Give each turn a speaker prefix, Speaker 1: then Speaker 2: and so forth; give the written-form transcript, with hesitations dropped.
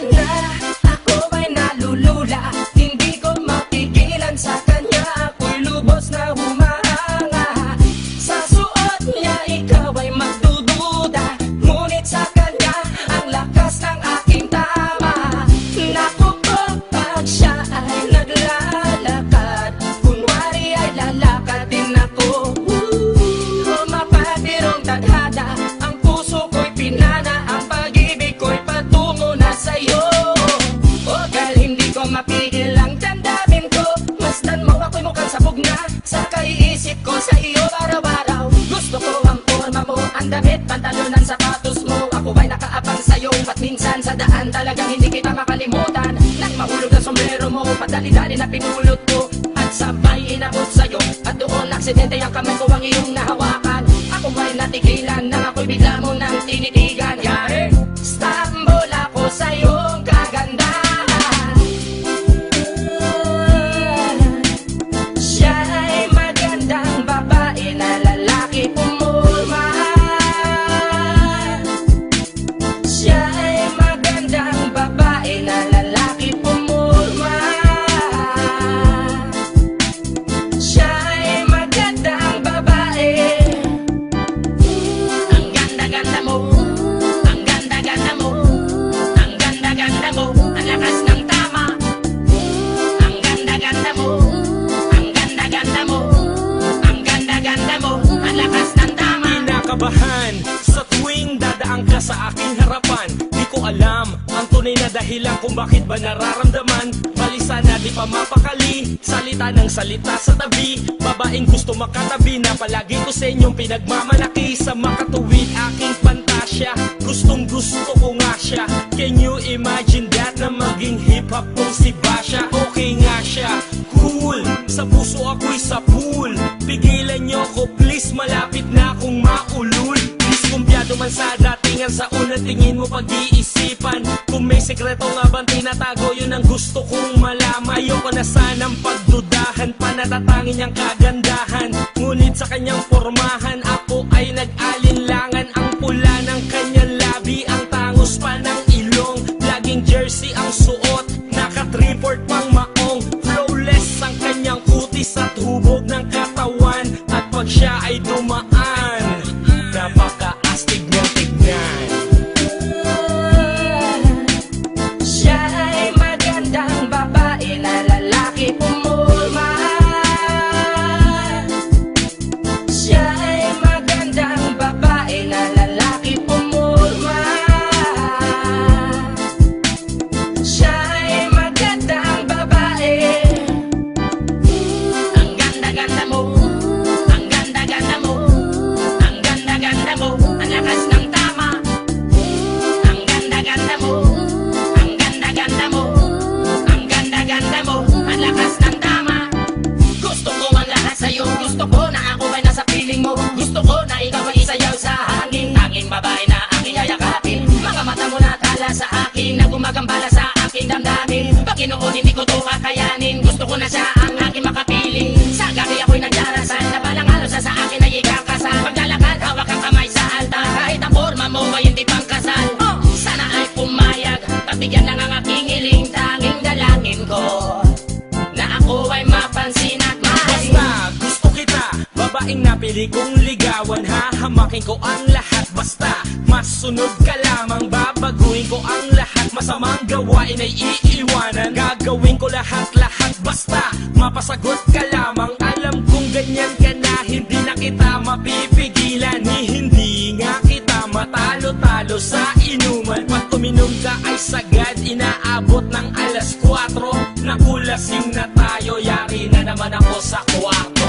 Speaker 1: na, ako ay nalulula. Hindi ko mapigilan sa kanya, ako'y lubos na humahanga. Sa suot niya ikaw ay magdududa, ngunit sa kanya ang lakas ng aking tama. Naku po, pag siya ay naglalakad, kunwari ay lalakad din ako. Mapatirong tadhana, ang puso ko'y pinana, ang pag-ibig ko'y patungo na sa'yo. O dahil hindi ko mapigil ang damdamin ko, masdan mo ako'y mukhang sabog na sa kaiisip ko sa iyo araw-araw. Gusto ko ang forma mo, ang damit, pantalon, ang sapatos mo. Ako ba'y nakaabang sa'yo, ba't minsan sa daan talagang hindi kita makalimutan. Nang mahulog na sombrero mo, padali-dali na pinulot ko, at sabay inabot sa'yo, at doon aksidente ang kamay ko ang iyong nahawakan. Ako ba'y natigilan nang ako'y bigla mo nang tinitigan. Yari, stambol ako sa iyong kagandahan. Siya ay magandang babae na lalaki pumulma. Siya ay magandang babae na lalaki pumulma. Siya ay magandang babae. Ang ganda-ganda mo, ang ganda-ganda mo, ang ganda-ganda mo, ang lakas ng tama. Ang ganda-ganda mo, ang ganda-ganda mo, ang ganda-ganda mo, ang lakas ng tama.
Speaker 2: Kinakabahan sa tuwing dadaan ka sa aking harapan. Di ko alam ang tunay na dahilan kung bakit ba nararamdaman. Balisa na di pa mapakali, salita ng salita sa tabi. Babaeng gusto makatabi na palagi ko sa inyong pinagmamalaki. Sa makatuwid aking pantasya, gustong gusto ko nga siya. Can you imagine that na maging hip-hop kong si Basha? Okay nga siya, cool, sa puso ako'y sa pool. Pigilan niyo ko please, malapit na akong maulul. Diskumpiyado man sa datingan, sa unang tingin mo pag-iisipan. Kung may sekreto nga bang tinatago, yun ang gusto kong malaman. Ayoko na sanang pagdudahan, panatatangin niyang kagandahan. Ngunit sa kanyang pormahan, ako ay nag-alinlangan. Ang pula ng kanyang labi, ang tangos pa ng ilong. Laging jersey ang suot, naka-3/4 pang maong. Flawless ang kanyang kutis at hubog ng katawan. At pag siya ay dumaan, napaka-astig niyang tignan.
Speaker 1: Siya ay magandang babae na lalaki pumulma. Siya ay magandang babae na lalaki pumulma. Siya ay magandang babae. Ang ganda-ganda mo, ang ganda-ganda mo, ang ganda-ganda mo, ang lakas ng tama. Ang ganda-ganda mo, ang ganda-ganda mo, ang ganda-ganda mo, ang lakas ng tama. Gusto ko ang lahat sa'yo, gusto ko na ako ay nasa piling mo. Gusto ko na ikaw ay isayaw sa hangin, tanging babae na aking yayakapin. Mga mata mo na tala sa akin, na gumagambala sa aking damdamin. Pagkinoon hindi ko to kakayanin, gusto ko na siya ang aking makapiling. Sa gabi ako'y nagdarasal, na balang araw sa akin ay ikakasal. Paglalakad, hawak ang kamay sa altar, kahit ang forma mo ay hindi pang kasal. Sana ay pumayag, pagbigyan ng ang aking hiling, tanging dalangin ko na ako ay mapansin at mahal.
Speaker 2: Basta gusto kita, babaeng napili kong ligawan. Hahamakin ko ang lahat, basta masunod ka lamang. Babaguhin ko ang lahat, masamang gawain ay iiwanan. Gagawin ko lahat-lahat, basta mapasagot ka lamang. Alam kong ganyan ka na, hindi na kita mapipigilan. Hindi nga kita matalo-talo sa inuman. Pag uminom ka ay sagad, inaabot ng alas 4. Nakulasing na tayo, yari na naman ako sa kwarto.